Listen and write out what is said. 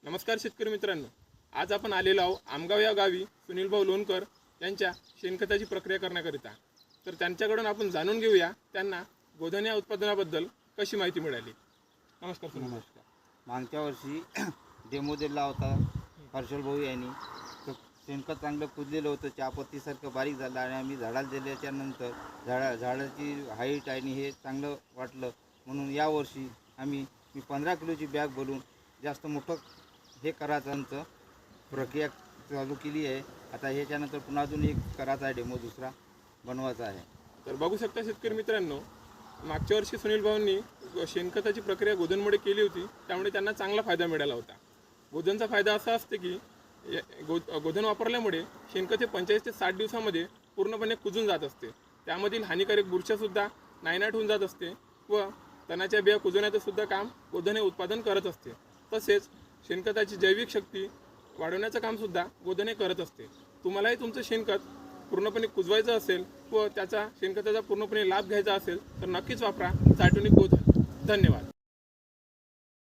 नमस्कार शेतकरी मित्रांनो, आज आपण आलेलो आहोत आमगाव या गावी सुनील भाऊ लोणकर यांच्या शेणखताची प्रक्रिया करण्याकरिता। तर त्यांच्याकडून आपण जाणून घेऊया त्यांना गोधन या उत्पादनाबद्दल कशी माहिती मिळाली। नमस्कार सुनील भाऊ। नमस्कार। मागच्या वर्षी डेमो दिला होता हर्षल भाऊ यांनी, तर शेणखत चांगलं कुजलेलं होतं, चहापत्तीसारखं बारीक झालं आणि आम्ही झाडाला दिल्याच्या नंतर झाडाची हाईट आणि हे चांगलं वाटलं, म्हणून यावर्षी मी 15 किलोची बॅग भरून जास्त मोठं हे करायचं प्रक्रिया चालू केली आहे। आता ह्याच्यानंतर पुन्हा अजून एक करायचा आहे, डेमो दुसरा बनवायचा आहे। तर बघू शकता शेतकरी मित्रांनो, मागच्या वर्षी सुनील भाऊंनी शेणखताची प्रक्रिया गोधनमुळे केली होती, त्यामुळे त्यांना चांगला फायदा मिळाला होता। गोधनचा फायदा असा असते की गोधन वापरल्यामुळे शेणखत हे 45 ते 60 दिवसांमध्ये पूर्णपणे कुजून जात असते। त्यामधील हानिकारक बुरशीसुद्धा नायनाट होऊन जात असते व तणाच्या बिया कुजवण्याचं सुद्धा काम गोधन हे उत्पादन करत असते। तसेच शेणखताची जैविक शक्ती वाढवण्याचं काम सुद्धा गोधन हे करत असते। तुम्हालाही तुमचं शेणखत पूर्णपणे कुजवायचं असेल व त्याचा शेणखताचा पूर्णपणे लाभ घ्यायचा असेल तर नक्कीच वापरा सायटोनिक गोधन। धन्यवाद।